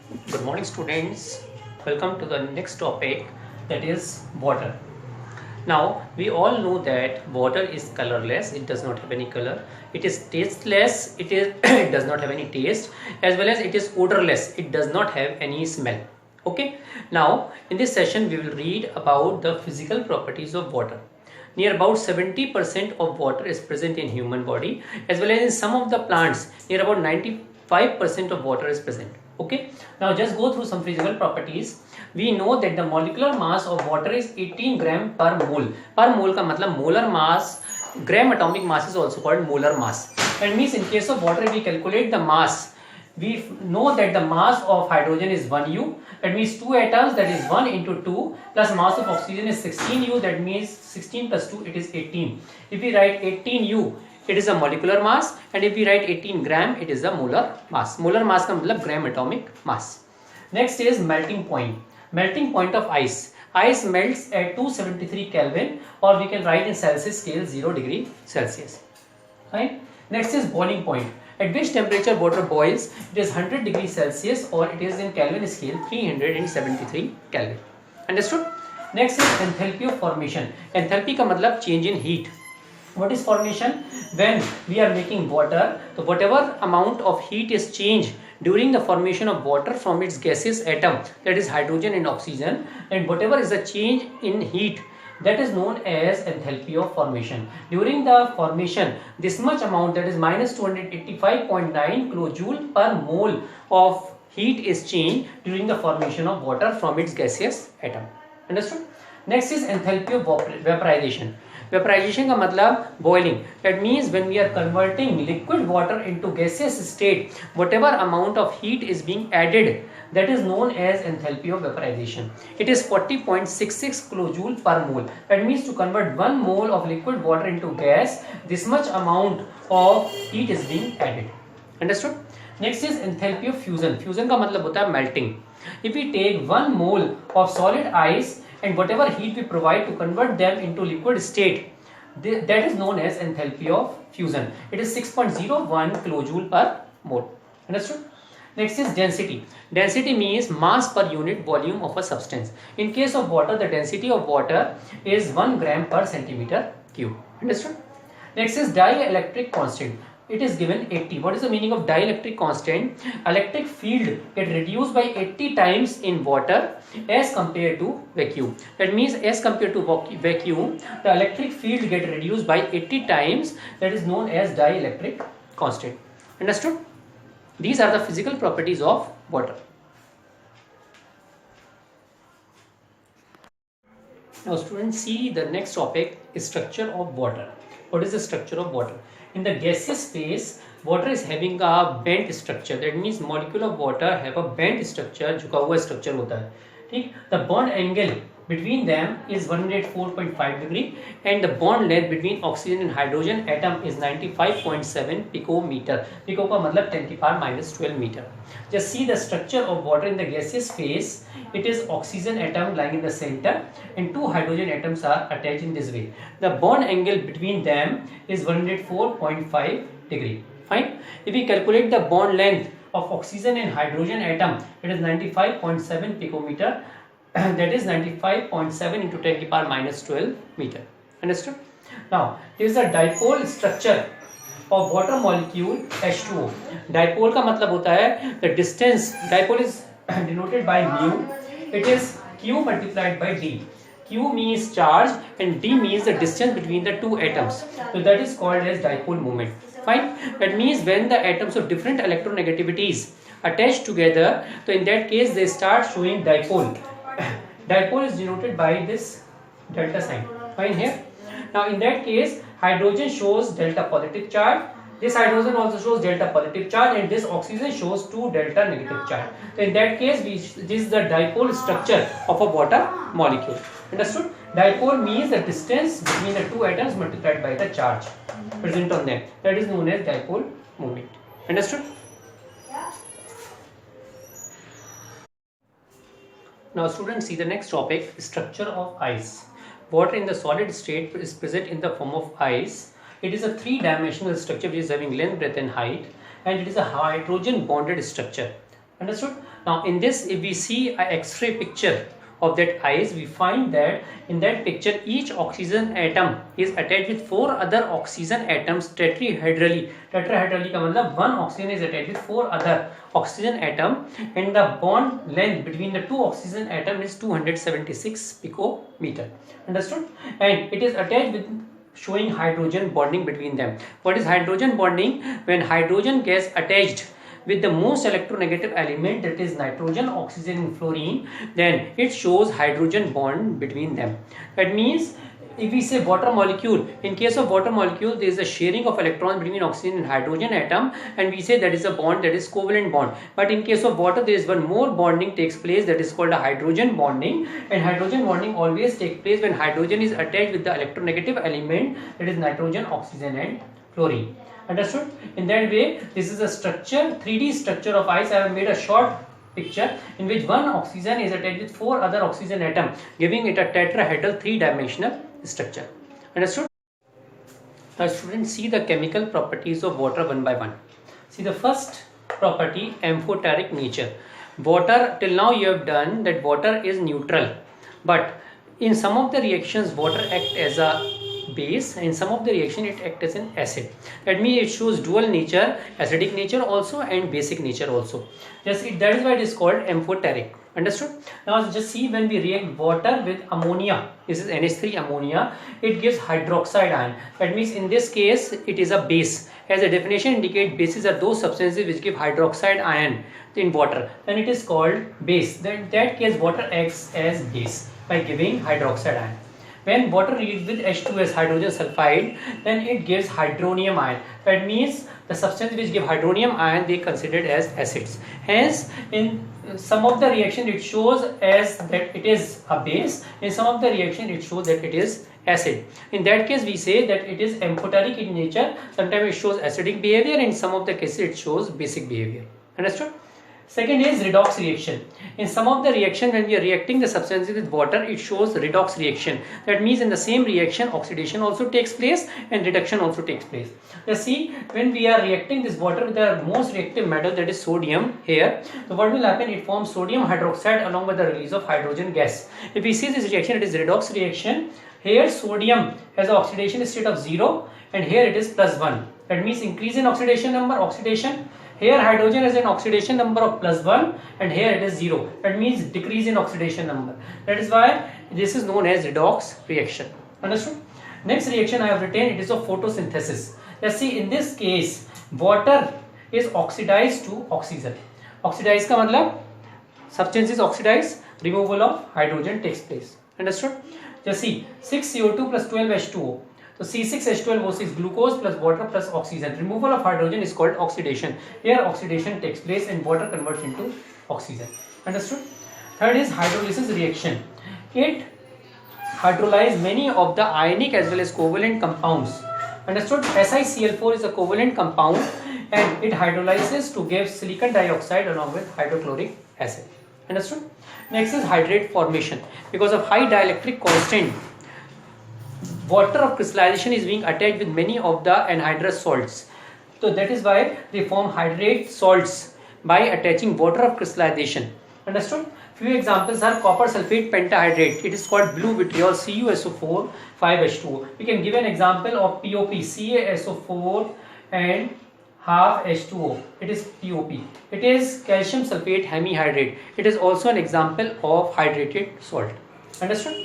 Good morning, students. Welcome to the next topic, that is water. Now, we all know that water is colorless, it does not have any color. It is tasteless, it does not have any taste, as well as it is odorless, it does not have any smell. Okay, now in this session, we will read about the physical properties of water. Near about 70% of water is present in human body, as well as in some of the plants, near about 95% of water is present. Okay, now just go through some physical properties. We know that the molecular mass of water is 18 gram per mole. Per mole का मतलब molar mass, gram atomic mass is also called molar mass. That means in case of water, we calculate the mass. We know that the mass of hydrogen is 1U. That means 2 atoms, that is 1 into 2, plus mass of oxygen is 16U. That means 16 plus 2, it is 18. If we write 18U, it is a molecular mass, and if we write 18 gram, it is a molar mass. Molar mass का मतलब gram atomic mass. Next is melting point. Melting point of ice. Ice melts at 273 Kelvin, or we can write in Celsius scale 0 degree Celsius. Right? Next is boiling point. At which temperature water boils? It is 100 degrees Celsius, or it is in Kelvin scale 373 Kelvin. Understood? Next is enthalpy of formation. Enthalpy का मतलब change in heat. What is formation? When we are making water, so whatever amount of heat is changed during the formation of water from its gaseous atom, that is hydrogen and oxygen, and whatever is the change in heat, that is known as enthalpy of formation. During the formation, this much amount, that is minus 285.9 kilojoule per mole of heat is changed during the formation of water from its gaseous atom. Understood? Next is enthalpy of vaporization. Vaporization का मतलब boiling. That means when we are converting liquid water into gaseous state, whatever amount of heat is being added, that is known as enthalpy of vaporization. It is 40.66 kilojoule per mole. That means to convert 1 mole of liquid water into gas, this much amount of heat is being added. Understood? Next is enthalpy of fusion. Fusion का मतलब होता है melting. If we take 1 mole of solid ice and whatever heat we provide to convert them into liquid state, that is known as enthalpy of fusion. It is 6.01 kilojoule per mole. Understood? Next is density. Density means mass per unit volume of a substance. In case of water, the density of water is 1 gram per centimeter cube. Understood? Next is dielectric constant. It is given 80. What is the meaning of dielectric constant? Electric field get reduced by 80 times in water as compared to vacuum. That means as compared to vacuum, the electric field get reduced by 80 times. That is known as dielectric constant. Understood? These are the physical properties of water. Now students, see the next topic is structure of water. What is the structure of water? In the gaseous phase, water is having a bent structure. That means molecule of water have a bent structure, झुका हुआ structure होता है. ठीक? The bond angle between them is 104.5 degree, and the bond length between oxygen and hydrogen atom is 95.7 picometer. Pico का मतलब 10 की power minus 12 meter. Just see the structure of water in the gaseous phase. It is oxygen atom lying in the center, and 2 hydrogen atoms are attached in this way. The bond angle between them is 104.5 degree. Fine. If we calculate the bond length of oxygen and hydrogen atom, it is 95.7 picometer. That is 95.7 into 10 की power minus 12 meter. Understood? Now, there is a dipole structure of water molecule H2O. Dipole का मतलब होता है the distance. Dipole is denoted by mu. It is Q multiplied by D. Q means charge and D means the distance between the two atoms. So that is called as dipole moment. Fine. That means when the atoms of different electronegativities attach together, so in that case they start showing dipole. Dipole is denoted by this delta sign. Fine here. Now in that case, hydrogen shows delta positive charge. This hydrogen also shows delta positive charge, and this oxygen shows 2 delta negative charge. So in that case, this is the dipole structure of a water molecule. Understood? Dipole means the distance between the two atoms multiplied by the charge present on them. That is known as dipole moment. Understood? Now students, see the next topic, structure of ice. Water in the solid state is present in the form of ice. It is a 3-dimensional structure which is having length, breadth and height, and it is a hydrogen bonded structure. Understood? Now in this, if we see a X-ray picture of that ice, we find that in that picture each oxygen atom is attached with 4 other oxygen atoms tetrahedrally. Tetrahedrally का मतलब one oxygen is attached with 4 other oxygen atom, and the bond length between the two oxygen atom is 276 picometer. Understood? And it is attached with showing hydrogen bonding between them. What is hydrogen bonding? When hydrogen gets attached with the most electronegative element, that is nitrogen, oxygen and fluorine, then it shows hydrogen bond between them. That means if we say water molecule, in case of water molecule there is a sharing of electrons between oxygen and hydrogen atom, and we say that is a bond, that is covalent bond. But in case of water there is one more bonding takes place, that is called a hydrogen bonding, and hydrogen bonding always takes place when hydrogen is attached with the electronegative element, that is nitrogen, oxygen and fluorine. Understood? In that way, this is a structure, 3D structure of ice. I have made a short picture in which one oxygen is attached with 4 other oxygen atoms, giving it a tetrahedral 3-dimensional structure. Understood? Now students, see the chemical properties of water one by one. See the first property, amphoteric nature. Water, till now you have done that water is neutral, but in some of the reactions water acts as a base, and in some of the reaction it acts as an acid. That means it shows dual nature, acidic nature also and basic nature also. That is why it is called amphoteric. Understood? Now just see, when we react water with ammonia, this is NH3 ammonia, it gives hydroxide ion. That means in this case it is a base. As the definition indicates, bases are those substances which give hydroxide ion in water. Then it is called base. Then in that case water acts as base by giving hydroxide ion. When water reacts with H2S, hydrogen sulfide, then it gives hydronium ion. That means the substance which give hydronium ion they considered as acids. Hence, in some of the reaction it shows as that it is a base. In some of the reaction it shows that it is acid. In that case we say that it is amphoteric in nature. Sometimes it shows acidic behavior. In some of the cases it shows basic behavior. Understood? Second is redox reaction. In some of the reaction, when we are reacting the substances with water, it shows redox reaction. That means in the same reaction oxidation also takes place and reduction also takes place. Let's see, when we are reacting this water with the most reactive metal, that is sodium here, so what will happen? It forms sodium hydroxide along with the release of hydrogen gas. If we see this reaction, it is redox reaction. Here sodium has an oxidation state of 0 and here it is +1. That means increase in oxidation number, oxidation. Here hydrogen has an oxidation number of +1 and here it is 0. That means decrease in oxidation number. That is why this is known as redox reaction. Understood? Next reaction I have written, it is of photosynthesis. Let's see, in this case water is oxidized to oxygen. Oxidized का मतलब substance is oxidized, removal of hydrogen takes place. Understood? Just see, 6 CO2 plus 12 H2O. So C6H12O6 glucose plus water plus oxygen. Removal of hydrogen is called oxidation. Here oxidation takes place and water converts into oxygen. Understood? Third is hydrolysis reaction. It hydrolyzes many of the ionic as well as covalent compounds. Understood? SiCl4 is a covalent compound and it hydrolyzes to give silicon dioxide along with hydrochloric acid. Understood? Next is hydrate formation. Because of high dielectric constant, water of crystallization is being attached with many of the anhydrous salts. So that is why they form hydrate salts by attaching water of crystallization. Understood? Few examples are copper sulfate pentahydrate. It is called blue vitriol CuSO4 5H2O. We can give an example of POP, CaSO4 and half H2O. It is POP. It is calcium sulfate hemihydrate. It is also an example of hydrated salt. Understood?